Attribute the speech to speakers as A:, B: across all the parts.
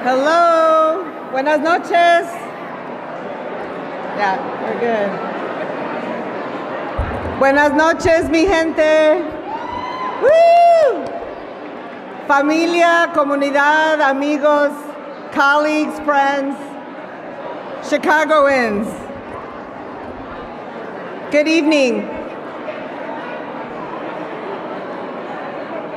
A: Hello. Buenas noches. Yeah, we're good. Buenas noches, mi gente. Woo! Familia, comunidad, amigos, colleagues, friends, Chicagoans. Good evening.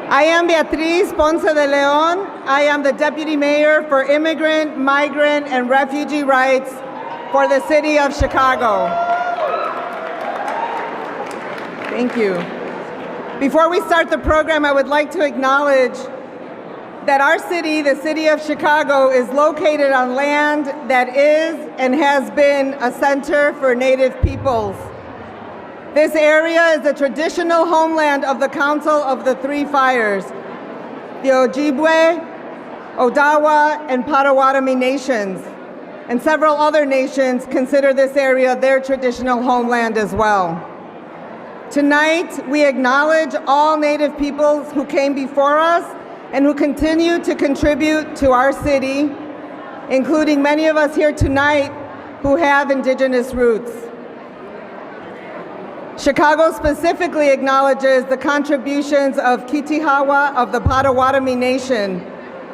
A: I am Beatriz Ponce de Leon. I am the Deputy Mayor for Immigrant, Migrant, and Refugee Rights for the City of Chicago. Thank you. Before we start the program, I would like to acknowledge that our city, the City of Chicago, is located on land that is and has been a center for Native peoples. This area is the traditional homeland of the Council of the Three Fires, the Ojibwe, Odawa, and Potawatomi nations, and several other nations consider this area their traditional homeland as well. Tonight, we acknowledge all Native peoples who came before us and who continue to contribute to our city, including many of us here tonight who have Indigenous roots. Chicago specifically acknowledges the contributions of Kitihawa of the Potawatomi Nation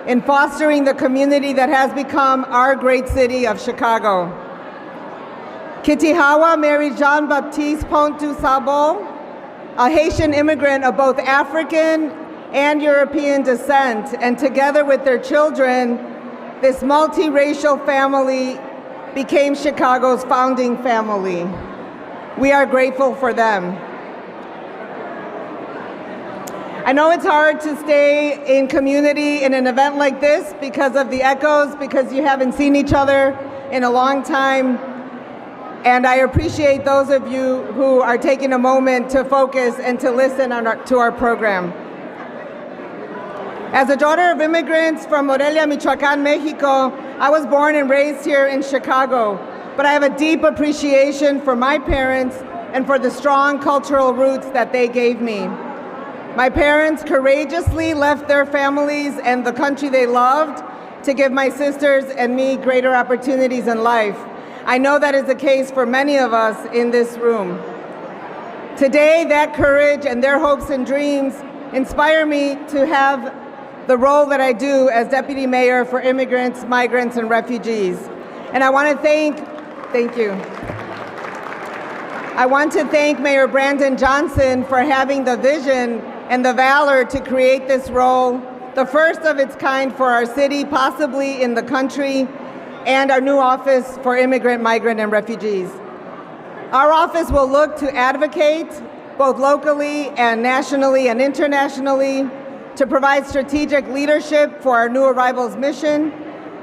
A: in fostering the community that has become our great city of Chicago. Kitihawa married Jean-Baptiste Pontu Sabo, a Haitian immigrant of both African and European descent, and together with their children, this multiracial family became Chicago's founding family. We are grateful for them. I know it's hard to stay in community in an event like this because of the echoes, because you haven't seen each other in a long time. And I appreciate those of you who are taking a moment to focus and to listen to our program. As a daughter of immigrants from Morelia, Michoacán, Mexico, I was born and raised here in Chicago. But I have a deep appreciation for my parents and for the strong cultural roots that they gave me. My parents courageously left their families and the country they loved to give my sisters and me greater opportunities in life. I know that is the case for many of us in this room. Today, that courage and their hopes and dreams inspire me to have the role that I do as Deputy Mayor for Immigrants, Migrants, and Refugees. And I want to thank you. I want to thank Mayor Brandon Johnson for having the vision and the valor to create this role, the first of its kind for our city, possibly in the country, and our new office for immigrant, migrant, and refugees. Our office will look to advocate, both locally and nationally and internationally, to provide strategic leadership for our new arrivals mission,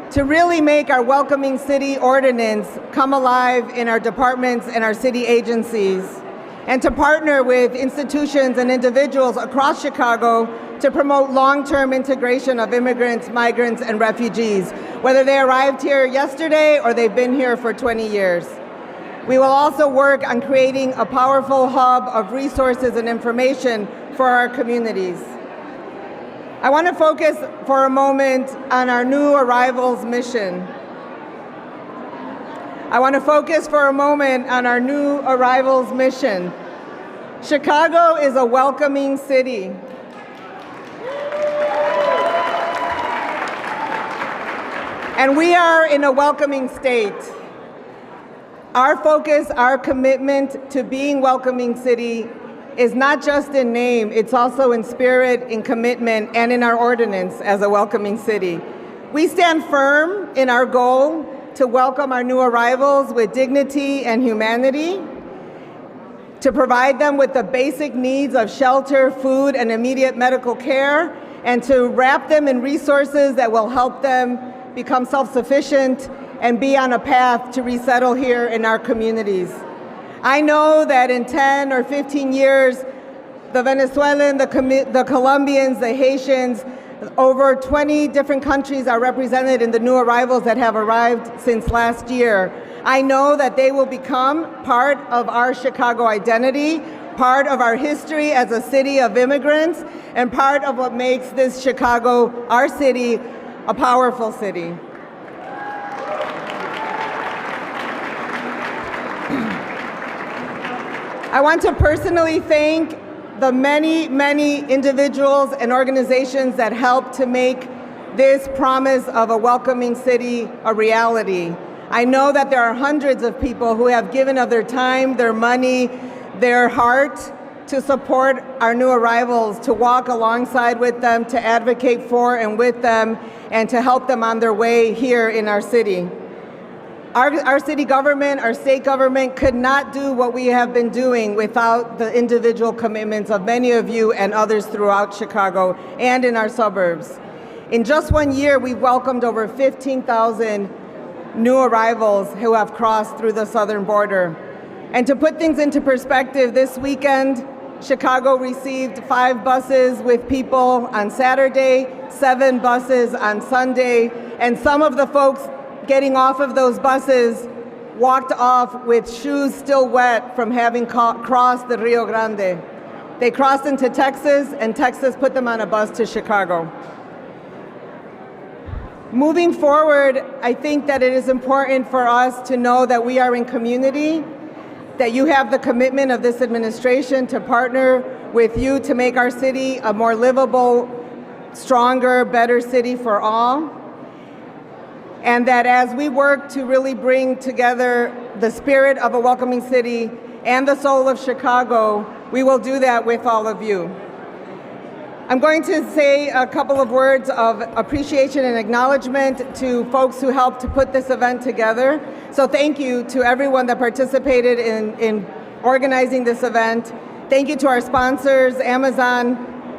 A: to really make our welcoming city ordinance come alive in our departments and our city agencies, and to partner with institutions and individuals across Chicago to promote long-term integration of immigrants, migrants, and refugees, whether they arrived here yesterday or they've been here for 20 years. We will also work on creating a powerful hub of resources and information for our communities. I want to focus for a moment on our new arrivals mission. Chicago is a welcoming city. And we are in a welcoming state. Our focus, our commitment to being welcoming city is not just in name, it's also in spirit, in commitment, and in our ordinance as a welcoming city. We stand firm in our goal to welcome our new arrivals with dignity and humanity, to provide them with the basic needs of shelter, food, and immediate medical care, and to wrap them in resources that will help them become self-sufficient and be on a path to resettle here in our communities. I know that in 10 or 15 years, the Venezuelan, the Colombians, the Haitians, over 20 different countries are represented in the new arrivals that have arrived since last year. I know that they will become part of our Chicago identity, part of our history as a city of immigrants, and part of what makes this Chicago, our city, a powerful city. I want to personally thank the many, many individuals and organizations that helped to make this promise of a welcoming city a reality. I know that there are hundreds of people who have given of their time, their money, their heart to support our new arrivals, to walk alongside with them, to advocate for and with them, and to help them on their way here in our city. Our city government, our state government could not do what we have been doing without the individual commitments of many of you and others throughout Chicago and in our suburbs. In just 1 year, we've welcomed over 15,000 new arrivals who have crossed through the southern border. And to put things into perspective, this weekend, Chicago received 5 buses with people on Saturday, 7 buses on Sunday, and some of the folks getting off of those buses walked off with shoes still wet from having crossed the Rio Grande. They crossed into Texas, and Texas put them on a bus to Chicago. Moving forward, I think that it is important for us to know that we are in community, that you have the commitment of this administration to partner with you to make our city a more livable, stronger, better city for all. And that as we work to really bring together the spirit of a welcoming city and the soul of Chicago, we will do that with all of you. I'm going to say a couple of words of appreciation and acknowledgement to folks who helped to put this event together. So thank you to everyone that participated in organizing this event. Thank you to our sponsors, Amazon,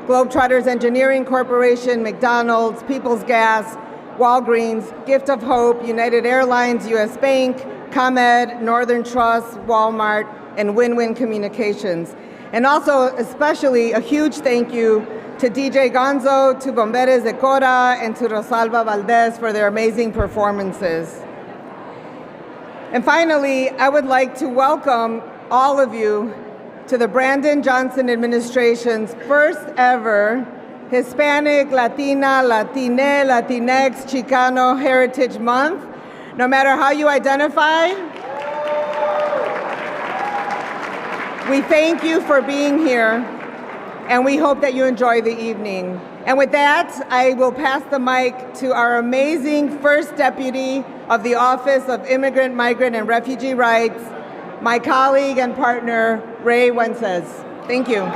A: Globetrotters Engineering Corporation, McDonald's, People's Gas, Walgreens, Gift of Hope, United Airlines, US Bank, ComEd, Northern Trust, Walmart, and Win-Win Communications. And also, especially, a huge thank you to DJ Gonzo, to Bomberes de Cora, and to Rosalba Valdez for their amazing performances. And finally, I would like to welcome all of you to the Brandon Johnson administration's first ever Hispanic, Latina, Latine, Latinx, Chicano Heritage Month. No matter how you identify, we thank you for being here, and we hope that you enjoy the evening. And with that, I will pass the mic to our amazing First Deputy of the Office of Immigrant, Migrant, and Refugee Rights, my colleague and partner, Ray Wences. Thank you.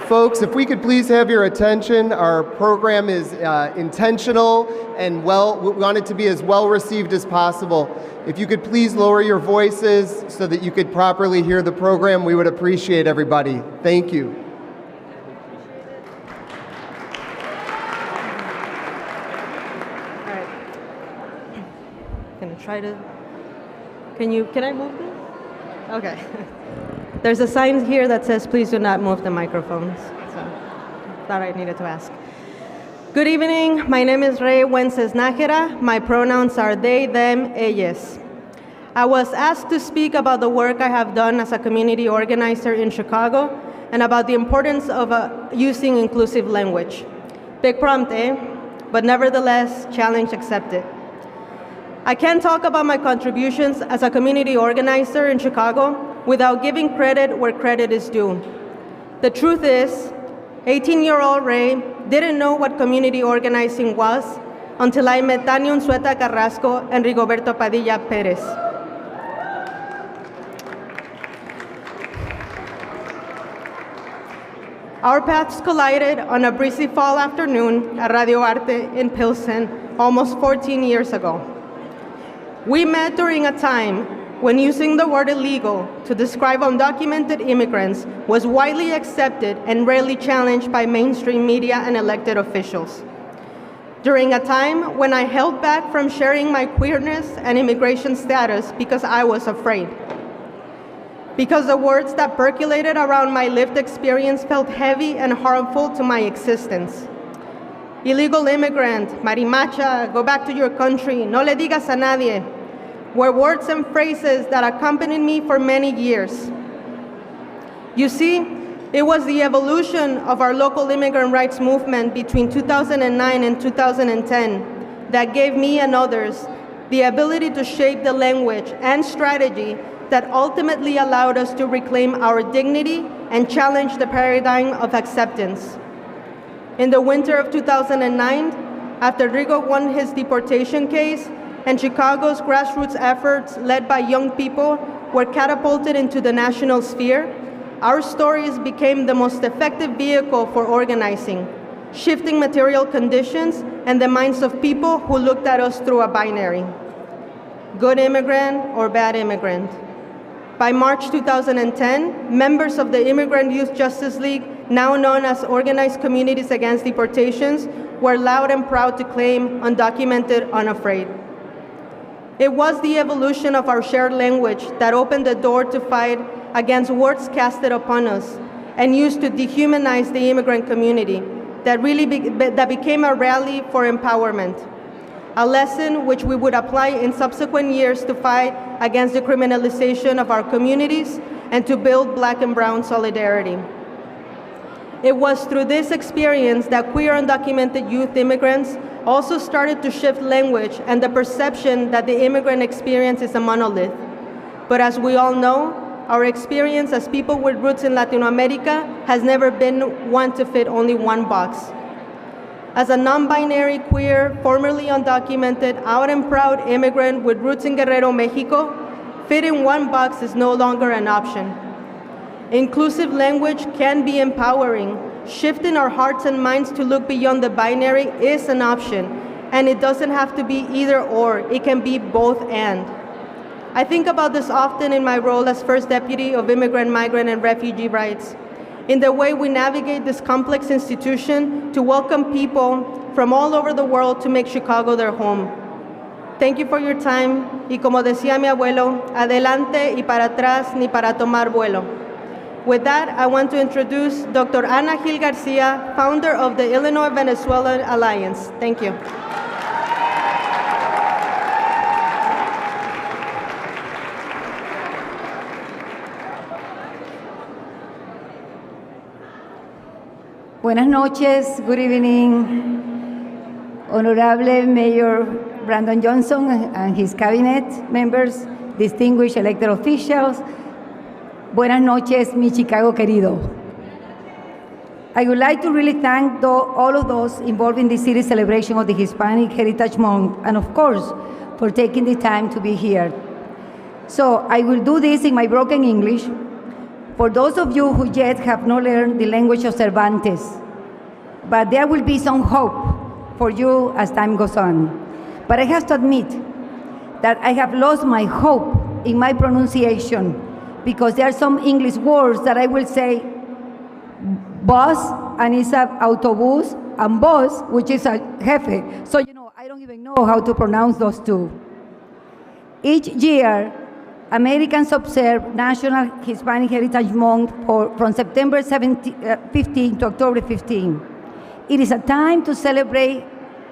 B: Folks, if we could please have your attention, our program is intentional and we want it to be as well received as possible. If you could please lower your voices so that you could properly hear the program, we would appreciate everybody. Thank you.
C: All right. Gonna try to, can I move this? Okay. There's a sign here that says, please do not move the microphones. So, thought I needed to ask. Good evening. My name is Ray Wences Nájera. My pronouns are they, them, ellas. I was asked to speak about the work I have done as a community organizer in Chicago and about the importance of using inclusive language. Big prompt, eh? But nevertheless, challenge accepted. I can't talk about my contributions as a community organizer in Chicago without giving credit where credit is due. The truth is, 18-year-old Ray didn't know what community organizing was until I met Tania Unzueta Carrasco and Rigoberto Padilla Perez. Our paths collided on a breezy fall afternoon at Radio Arte in Pilsen almost 14 years ago. We met during a time when using the word illegal to describe undocumented immigrants was widely accepted and rarely challenged by mainstream media and elected officials. During a time when I held back from sharing my queerness and immigration status because I was afraid. Because the words that percolated around my lived experience felt heavy and harmful to my existence. Illegal immigrant, marimacha, go back to your country, no le digas a nadie, were words and phrases that accompanied me for many years. You see, It was the evolution of our local immigrant rights movement between 2009 and 2010 that gave me and others the ability to shape the language and strategy that ultimately allowed us to reclaim our dignity and challenge the paradigm of acceptance. In the winter of 2009, after Rigo won his deportation case and Chicago's grassroots efforts led by young people were catapulted into the national sphere, our stories became the most effective vehicle for organizing, shifting material conditions and the minds of people who looked at us through a binary: good immigrant or bad immigrant. By March 2010, members of the Immigrant Youth Justice League, now known as Organized Communities Against Deportations, were loud and proud to claim undocumented, unafraid. It was the evolution of our shared language that opened the door to fight against words casted upon us and used to dehumanize the immigrant community that became a rally for empowerment, a lesson which we would apply in subsequent years to fight against the criminalization of our communities and to build Black and brown solidarity. It was through this experience that queer undocumented youth immigrants also started to shift language and the perception that the immigrant experience is a monolith. But as we all know, our experience as people with roots in Latin America has never been one to fit only one box. As a non-binary, queer, formerly undocumented, out and proud immigrant with roots in Guerrero, Mexico, fitting one box is no longer an option. Inclusive language can be empowering. Shifting our hearts and minds to look beyond the binary is an option, and it doesn't have to be either or, it can be both and. I think about this often in my role as First Deputy of Immigrant, Migrant, and Refugee Rights, in the way we navigate this complex institution to welcome people from all over the world to make Chicago their home. Thank you for your time, y como decía mi abuelo, adelante y para atrás ni para tomar vuelo. With that, I want to introduce Dr. Ana Gil Garcia, founder of the Illinois-Venezuelan Alliance. Thank you.
D: Buenas noches, good evening, Honorable Mayor Brandon Johnson and his cabinet members, distinguished elected officials. Buenas noches, mi Chicago querido. I would like to really thank all of those involved in the city's celebration of the Hispanic Heritage Month, and of course, for taking the time to be here. So I will do this in my broken English. For those of you who yet have not learned the language of Cervantes, but there will be some hope for you as time goes on. But I have to admit that I have lost my hope in my pronunciation because there are some English words that I will say bus, and it's an autobus, and boss, which is a jefe. So, I don't even know how to pronounce those two. Each year, Americans observe National Hispanic Heritage Month from September 15 to October 15. It is a time to celebrate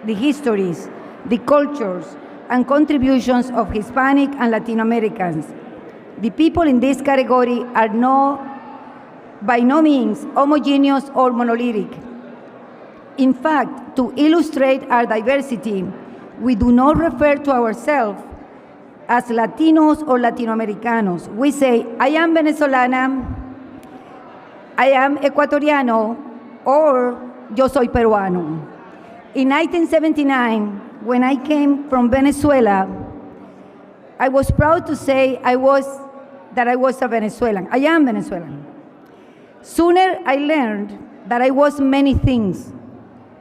D: the histories, the cultures, and contributions of Hispanic and Latin Americans. The people in this category are by no means homogeneous or monolithic. In fact, to illustrate our diversity, we do not refer to ourselves as Latinos or Latinoamericanos. We say, I am Venezolana, I am Ecuatoriano, or yo soy peruano. In 1979, when I came from Venezuela, I was proud to say that I was a Venezuelan. I am Venezuelan. Sooner I learned that I was many things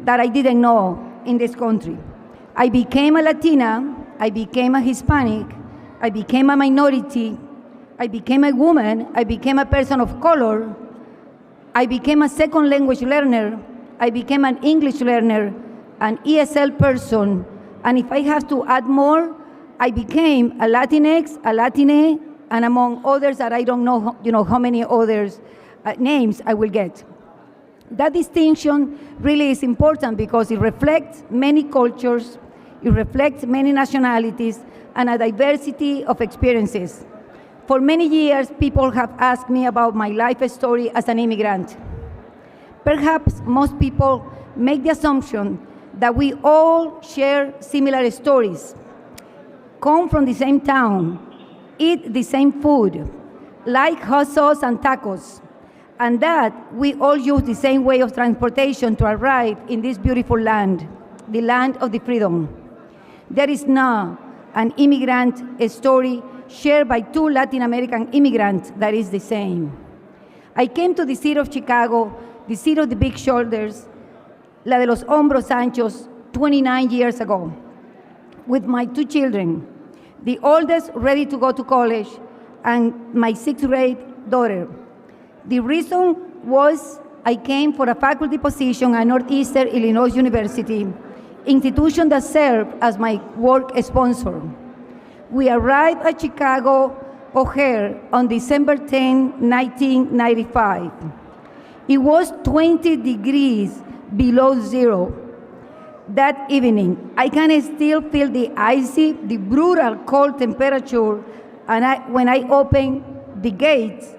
D: that I didn't know in this country. I became a Latina, I became a Hispanic, I became a minority, I became a woman, I became a person of color, I became a second language learner, I became an English learner, an ESL person, and if I have to add more, I became a Latinx, a Latine, and among others that I don't know, how many others names I will get. That distinction really is important because it reflects many cultures, it reflects many nationalities, and a diversity of experiences. For many years, people have asked me about my life story as an immigrant. Perhaps most people make the assumption that we all share similar stories, come from the same town, eat the same food, like hot sauce and tacos, and that we all use the same way of transportation to arrive in this beautiful land, the land of the freedom. There is now an immigrant story shared by two Latin American immigrants that is the same. I came to the city of Chicago, the city of the big shoulders, la de los hombros anchos, 29 years ago, with my two children, the oldest ready to go to college, and my sixth grade daughter. The reason was I came for a faculty position at Northeastern Illinois University, institution that served as my work sponsor. We arrived at Chicago O'Hare on December 10, 1995. It was 20 degrees below zero that evening. I can still feel the icy, the brutal cold temperature when I opened the gates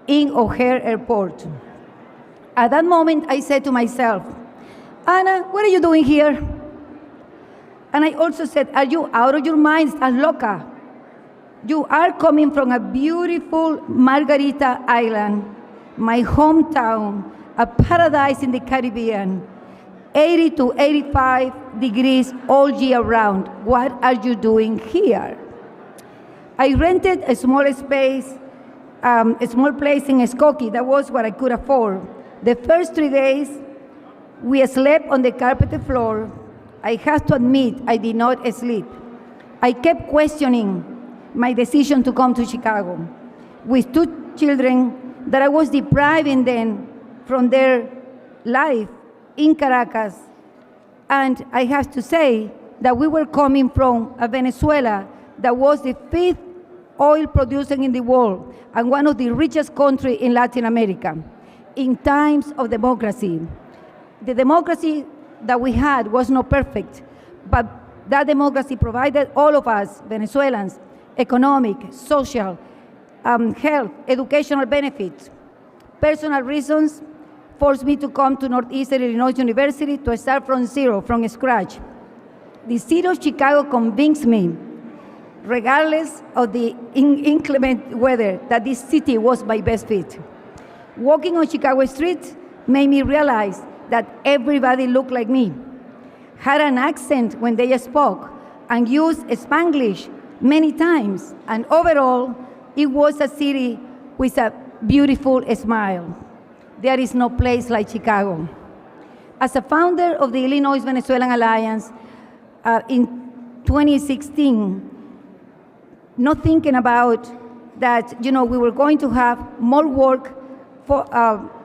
D: in O'Hare Airport. At that moment, I said to myself, Ana, what are you doing here? And I also said, are you out of your mind? Estás loca. You are coming from a beautiful Margarita Island, my hometown, a paradise in the Caribbean, 80 to 85 degrees all year round. What are you doing here? I rented a small space, a small place in Skokie. That was what I could afford. The first 3 days, we slept on the carpeted floor. I have to admit, I did not sleep. I kept questioning my decision to come to Chicago with two children that I was depriving them from their life in Caracas. And I have to say that we were coming from a Venezuela that was the 5th oil producer in the world and one of the richest countries in Latin America in times of democracy. The democracy that we had was not perfect, but that democracy provided all of us, Venezuelans, economic, social, health, educational benefits. Personal reasons forced me to come to Northeastern Illinois University to start from zero, from scratch. The city of Chicago convinced me, regardless of the inclement weather, that this city was my best fit. Walking on Chicago streets made me realize that everybody looked like me, had an accent when they spoke, and used Spanglish many times. And overall, it was a city with a beautiful smile. There is no place like Chicago. As a founder of the Illinois Venezuelan Alliance in 2016, not thinking about that, we were going to have more work for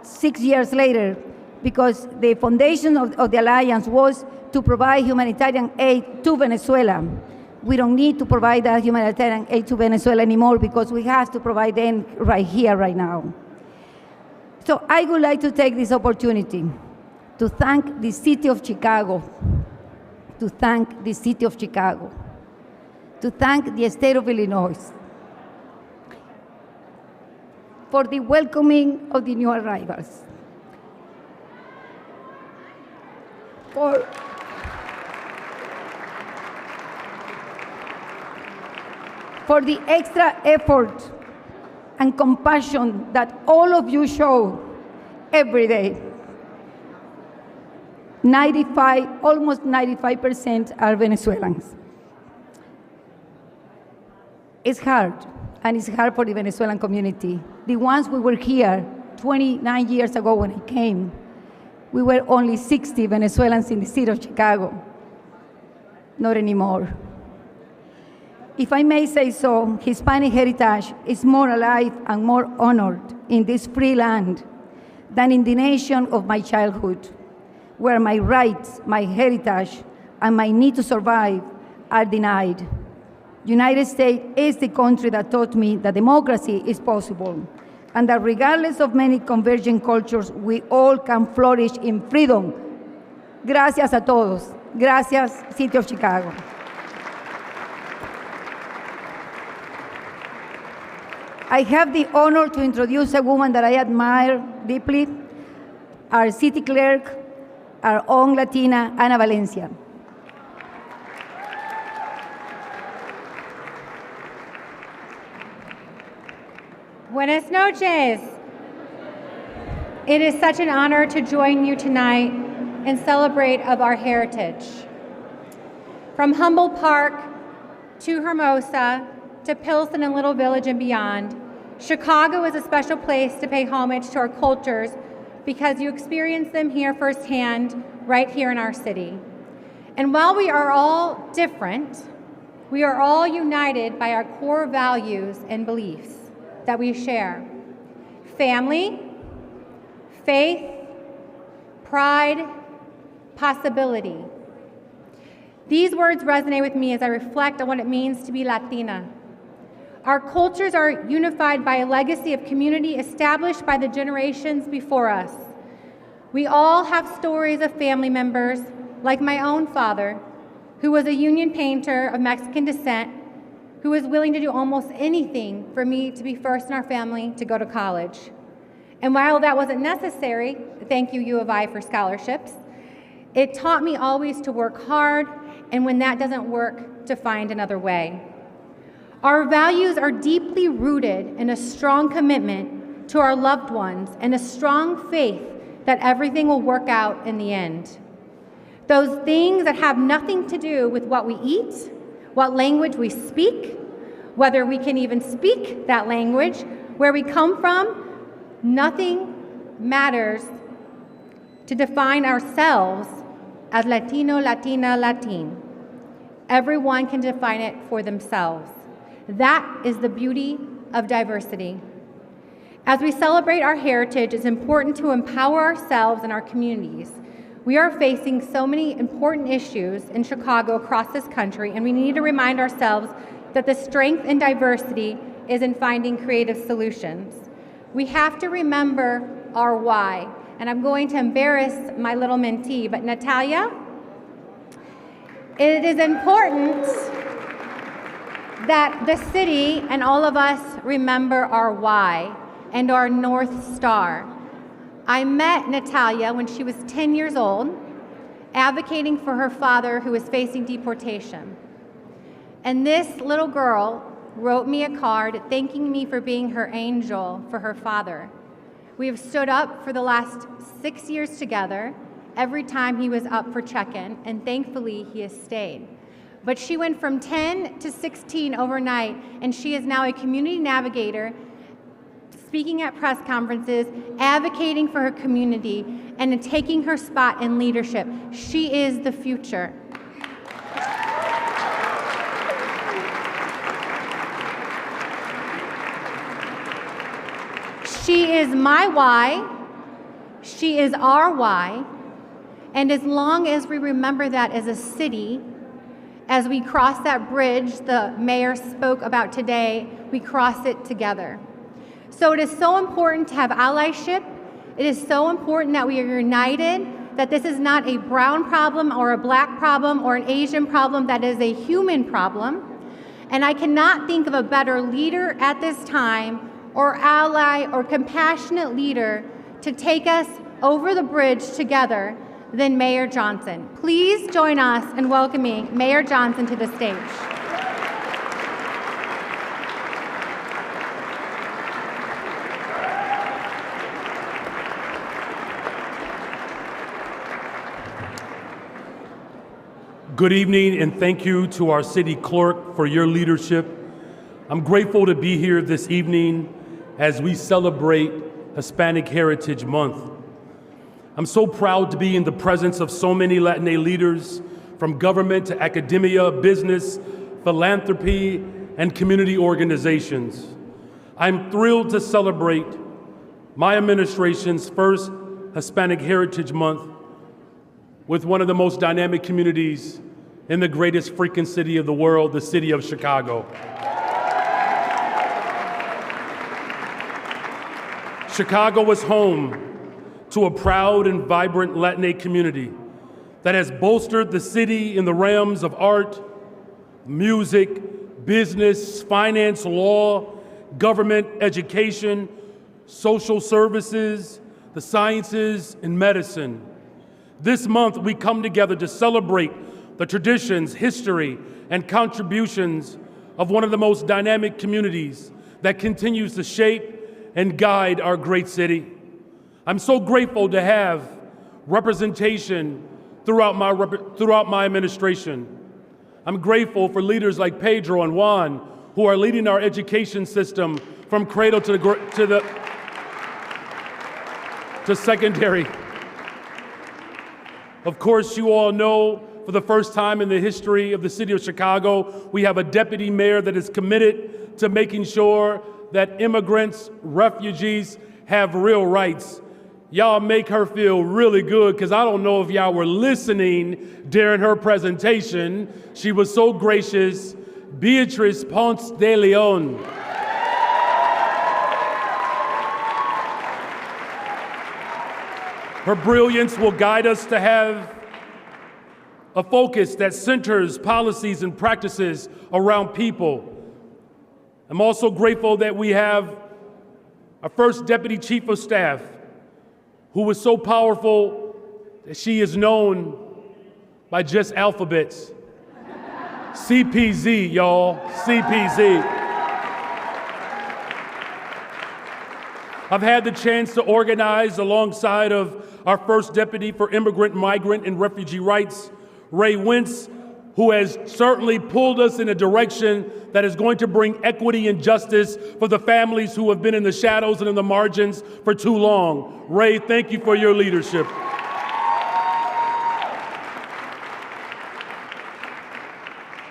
D: 6 years later, because the foundation of the Alliance was to provide humanitarian aid to Venezuela. We don't need to provide that humanitarian aid to Venezuela anymore because we have to provide them right here, right now. So I would like to take this opportunity to thank the city of Chicago, to thank the city of Chicago, to thank the state of Illinois for the welcoming of the new arrivals, for the extra effort and compassion that all of you show every day. Almost 95% are Venezuelans. It's hard, and it's hard for the Venezuelan community. The ones we were here 29 years ago when I came, we were only 60 Venezuelans in the city of Chicago. Not anymore. If I may say so, Hispanic heritage is more alive and more honored in this free land than in the nation of my childhood, where my rights, my heritage, and my need to survive are denied. United States is the country that taught me that democracy is possible, and that regardless of many converging cultures, we all can flourish in freedom. Gracias a todos. Gracias, City of Chicago. I have the honor to introduce a woman that I admire deeply, our city clerk, our own Latina, Ana Valencia.
E: Buenas noches. It is such an honor to join you tonight and celebrate of our heritage. From Humboldt Park to Hermosa to Pilsen and Little Village and beyond, Chicago is a special place to pay homage to our cultures because you experience them here firsthand right here in our city. And while we are all different, we are all united by our core values and beliefs that we share: family, faith, pride, possibility. These words resonate with me as I reflect on what it means to be Latina. Our cultures are unified by a legacy of community established by the generations before us. We all have stories of family members, like my own father, who was a union painter of Mexican descent, who was willing to do almost anything for me to be first in our family to go to college. And while that wasn't necessary, thank you, U of I, for scholarships, it taught me always to work hard, and when that doesn't work, to find another way. Our values are deeply rooted in a strong commitment to our loved ones and a strong faith that everything will work out in the end. Those things that have nothing to do with what we eat, what language we speak, whether we can even speak that language, where we come from, nothing matters to define ourselves as Latino, Latina, Latin. Everyone can define it for themselves. That is the beauty of diversity. As we celebrate our heritage, it's important to empower ourselves and our communities. We are facing so many important issues in Chicago, across this country, and we need to remind ourselves that the strength in diversity is in finding creative solutions. We have to remember our why, and I'm going to embarrass my little mentee, but Natalia, it is important that the city and all of us remember our why and our North Star. I met Natalia when she was 10 years old, advocating for her father who was facing deportation. And this little girl wrote me a card thanking me for being her angel for her father. We have stood up for the last 6 years together every time he was up for check-in, and thankfully he has stayed. But she went from 10 to 16 overnight, and she is now a community navigator, speaking at press conferences, advocating for her community, and taking her spot in leadership. She is the future. She is my why, she is our why, and as long as we remember that as a city, as we cross that bridge the mayor spoke about today, we cross it together. So it is so important to have allyship. It is so important that we are united, that this is not a brown problem or a black problem or an Asian problem, that is a human problem. And I cannot think of a better leader at this time, or ally or compassionate leader to take us over the bridge together than Mayor Johnson. Please join us in welcoming Mayor Johnson to the stage.
F: Good evening, and thank you to our city clerk for your leadership. I'm grateful to be here this evening as we celebrate Hispanic Heritage Month. I'm so proud to be in the presence of so many Latina leaders, from government to academia, business, philanthropy, and community organizations. I'm thrilled to celebrate my administration's first Hispanic Heritage Month with one of the most dynamic communities in the greatest freaking city of the world, the city of Chicago. Chicago is home to a proud and vibrant Latina community that has bolstered the city in the realms of art, music, business, finance, law, government, education, social services, the sciences, and medicine. This month, we come together to celebrate the traditions, history, and contributions of one of the most dynamic communities that continues to shape and guide our great city. I'm so grateful to have representation throughout my administration. I'm grateful for leaders like Pedro and Juan, who are leading our education system from cradle to secondary. Of course, you all know, for the first time in the history of the city of Chicago, we have a deputy mayor that is committed to making sure that immigrants, refugees have real rights. Y'all make her feel really good, because I don't know if y'all were listening during her presentation. She was so gracious. Beatrice Ponce de Leon. Her brilliance will guide us to have a focus that centers policies and practices around people. I'm also grateful that we have our first Deputy Chief of Staff, who was so powerful that she is known by just alphabets. CPZ, y'all, CPZ. I've had the chance to organize alongside of our first Deputy for Immigrant, Migrant, and Refugee Rights, Ray Wentz, who has certainly pulled us in a direction that is going to bring equity and justice for the families who have been in the shadows and in the margins for too long. Ray, thank you for your leadership.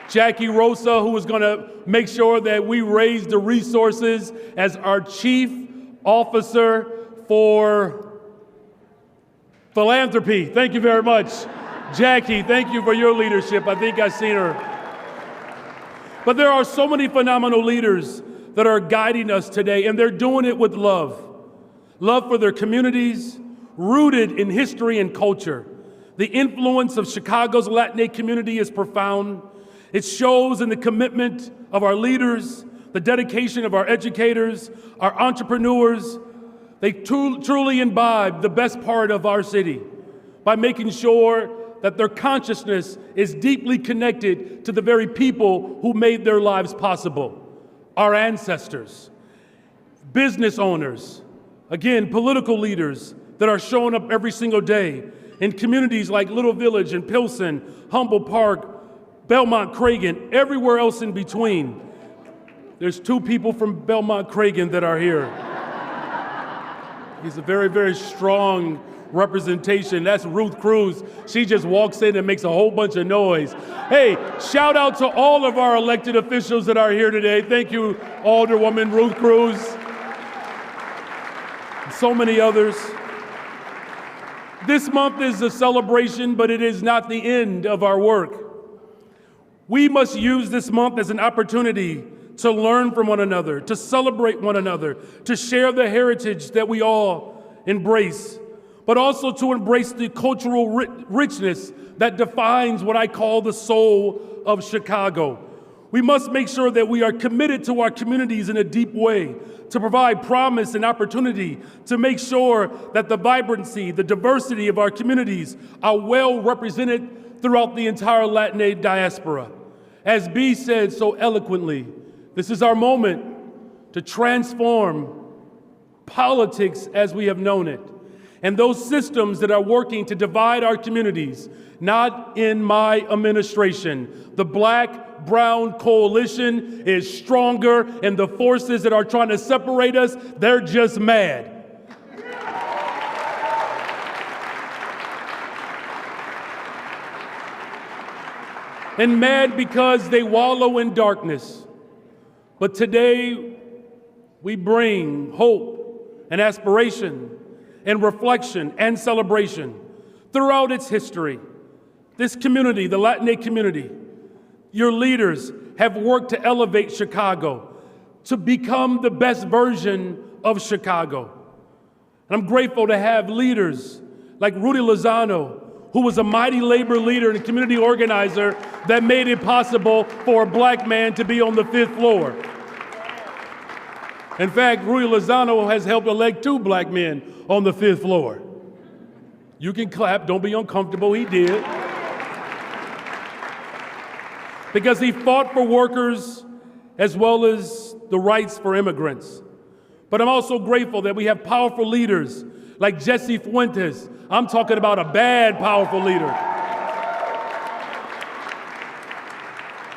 F: Jackie Rosa, who is going to make sure that we raise the resources as our Chief Officer for Philanthropy. Thank you very much. Jackie, thank you for your leadership. I think I've seen her. But there are so many phenomenal leaders that are guiding us today, and they're doing it with love. Love for their communities, rooted in history and culture. The influence of Chicago's Latinx community is profound. It shows in the commitment of our leaders, the dedication of our educators, our entrepreneurs. They truly imbibe the best part of our city by making sure that their consciousness is deeply connected to the very people who made their lives possible. Our ancestors, business owners, again, political leaders that are showing up every single day in communities like Little Village and Pilsen, Humboldt Park, Belmont Cragen, everywhere else in between. There's two people from Belmont Cragen that are here. He's a very, very strong representation. That's Ruth Cruz. She just walks in and makes a whole bunch of noise. Hey, shout out to all of our elected officials that are here today. Thank you, Alderwoman Ruth Cruz. And so many others. This month is a celebration, but it is not the end of our work. We must use this month as an opportunity to learn from one another, to celebrate one another, to share the heritage that we all embrace, but also to embrace the cultural richness that defines what I call the soul of Chicago. We must make sure that we are committed to our communities in a deep way, to provide promise and opportunity, to make sure that the vibrancy, the diversity of our communities are well represented throughout the entire Latinx diaspora. As B said so eloquently, this is our moment to transform politics as we have known it, and those systems that are working to divide our communities. Not in my administration. The Black-Brown coalition is stronger, and the forces that are trying to separate us, they're just mad. And mad because they wallow in darkness. But today, we bring hope and aspiration and reflection and celebration. Throughout its history, this community, the Latinx community, your leaders have worked to elevate Chicago, to become the best version of Chicago. And I'm grateful to have leaders like Rudy Lozano, who was a mighty labor leader and a community organizer that made it possible for a Black man to be on the 5th floor. In fact, Rui Lozano has helped elect 2 black men on the 5th floor. You can clap, don't be uncomfortable, he did. Because he fought for workers as well as the rights for immigrants. But I'm also grateful that we have powerful leaders like Jesse Fuentes. I'm talking about a bad, powerful leader.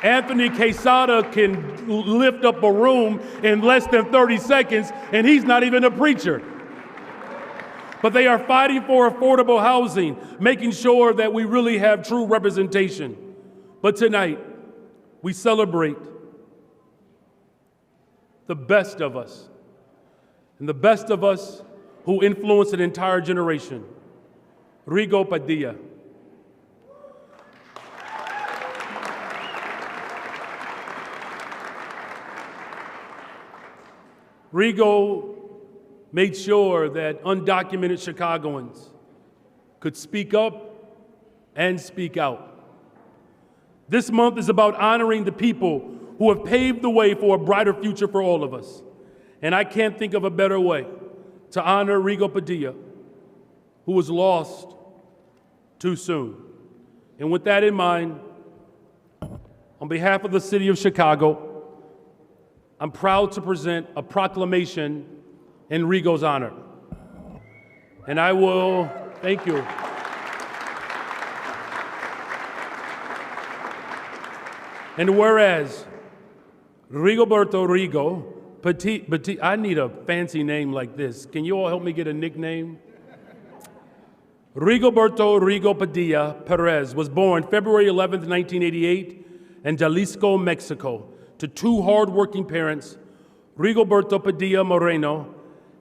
F: Anthony Quesada can lift up a room in less than 30 seconds, and he's not even a preacher. But they are fighting for affordable housing, making sure that we really have true representation. But tonight, we celebrate the best of us, and the best of us who influenced an entire generation. Rigo Padilla. Rigo made sure that undocumented Chicagoans could speak up and speak out. This month is about honoring the people who have paved the way for a brighter future for all of us. And I can't think of a better way to honor Rigo Padilla, who was lost too soon. And with that in mind, on behalf of the city of Chicago, I'm proud to present a proclamation in Rigo's honor. And I will, thank you. And whereas Rigoberto Rigo, I need a fancy name like this. Can you all help me get a nickname? Rigoberto Rigo Padilla Perez was born February 11th, 1988 in Jalisco, Mexico, to 2 hardworking parents, Rigoberto Padilla Moreno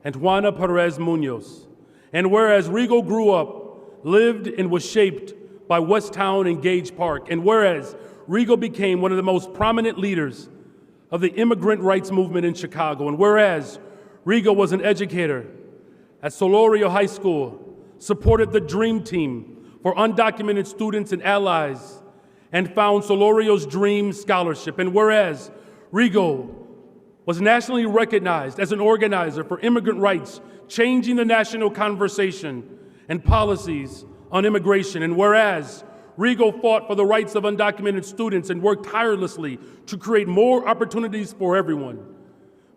F: and Juana Perez Munoz. And whereas Rigo grew up, lived, and was shaped by Westtown and Gage Park, and whereas Rigo became one of the most prominent leaders of the immigrant rights movement in Chicago, and whereas Rigo was an educator at Solorio High School, supported the Dream Team for undocumented students and allies, and found Solorio's Dream Scholarship. And whereas Rigo was nationally recognized as an organizer for immigrant rights, changing the national conversation and policies on immigration. And whereas Rigo fought for the rights of undocumented students and worked tirelessly to create more opportunities for everyone,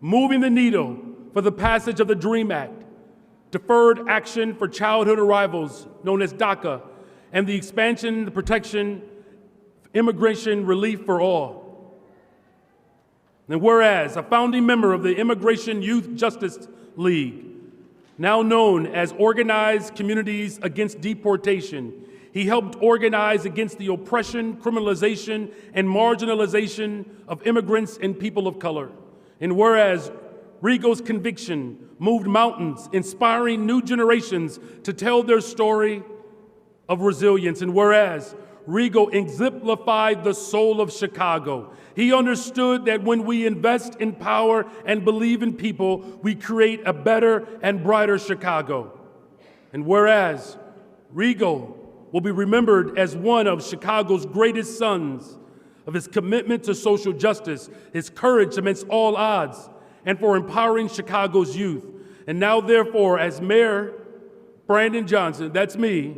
F: moving the needle for the passage of the DREAM Act, Deferred Action for Childhood Arrivals, known as DACA, and the expansion, the protection, immigration relief for all. And whereas a founding member of the Immigration Youth Justice League, now known as Organized Communities Against Deportation, he helped organize against the oppression, criminalization, and marginalization of immigrants and people of color. And whereas Rigo's conviction moved mountains, inspiring new generations to tell their story of resilience. And whereas Rigo exemplified the soul of Chicago, he understood that when we invest in power and believe in people, we create a better and brighter Chicago. And whereas Rigo will be remembered as one of Chicago's greatest sons, of his commitment to social justice, his courage amidst all odds, and for empowering Chicago's youth. And now, therefore, as Mayor Brandon Johnson, that's me,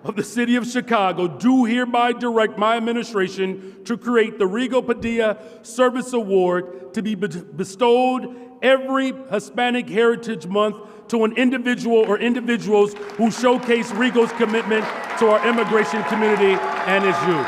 F: of the city of Chicago, do hereby direct my administration to create the Rigo Padilla Service Award to be bestowed every Hispanic Heritage Month to an individual or individuals who showcase Rigo's commitment to our immigration community and its youth.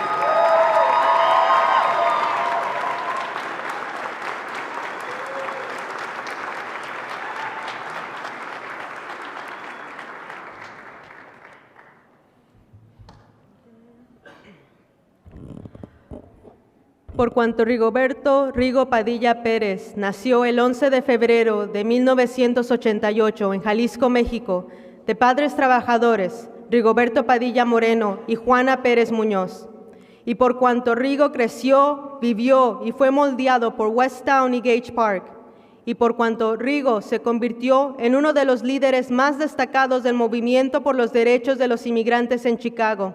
C: Por cuanto Rigoberto Rigo Padilla Pérez nació el 11 de febrero de 1988 en Jalisco, México, de padres trabajadores, Rigoberto Padilla Moreno y Juana Pérez Muñoz. Y por cuanto Rigo creció, vivió y fue moldeado por Westtown y Gage Park, y por cuanto Rigo se convirtió en uno de los líderes más destacados del movimiento por los derechos de los inmigrantes en Chicago,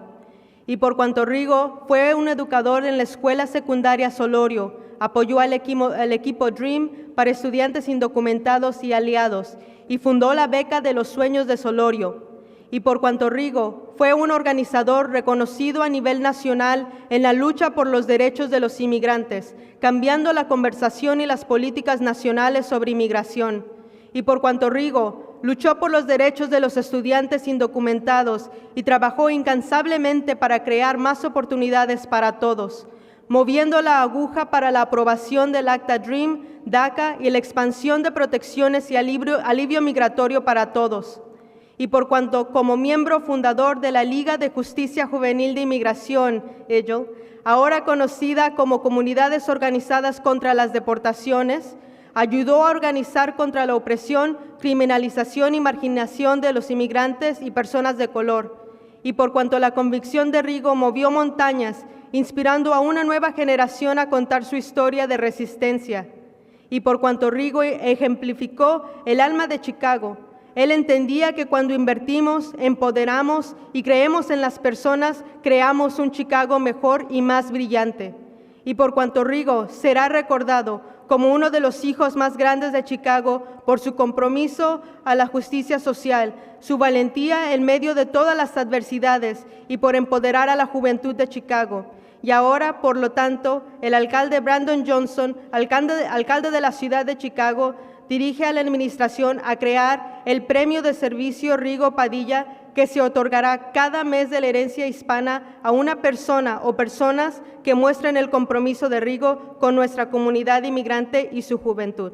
C: y por cuanto Rigo fue un educador en la escuela secundaria Solorio, apoyó al equipo DREAM para estudiantes indocumentados y aliados y fundó la Beca de los Sueños de Solorio. Y por cuanto Rigo fue un organizador reconocido a nivel nacional en la lucha por los derechos de los inmigrantes, cambiando la conversación y las políticas nacionales sobre inmigración. Y por cuanto Rigo luchó por los derechos de los estudiantes indocumentados y trabajó incansablemente para crear más oportunidades para todos, moviendo la aguja para la aprobación del Acta DREAM, DACA y la expansión de protecciones y alivio migratorio para todos. Y por cuanto como miembro fundador de la Liga de Justicia Juvenil de Inmigración, EJL, ahora conocida como Comunidades Organizadas contra las Deportaciones, ayudó a organizar contra la opresión, criminalización y marginación de los inmigrantes y personas de color. Y por cuanto la convicción de Rigo movió montañas, inspirando a una nueva generación a contar su historia de resistencia. Y por cuanto Rigo ejemplificó el alma de Chicago, él entendía que cuando invertimos, empoderamos y creemos en las personas, creamos un Chicago mejor y más brillante. Y por cuanto Rigo será recordado como uno de los hijos más grandes de Chicago por su compromiso a la justicia social, su valentía en medio de todas las adversidades y por empoderar a la juventud de Chicago. Y ahora, por lo tanto, el alcalde Brandon Johnson, alcalde de la ciudad de Chicago, dirige a la administración a crear el Premio de Servicio Rigo Padilla, que se otorgará cada mes de la herencia hispana a una persona o personas que muestren el compromiso de Rigo con nuestra comunidad inmigrante y su juventud.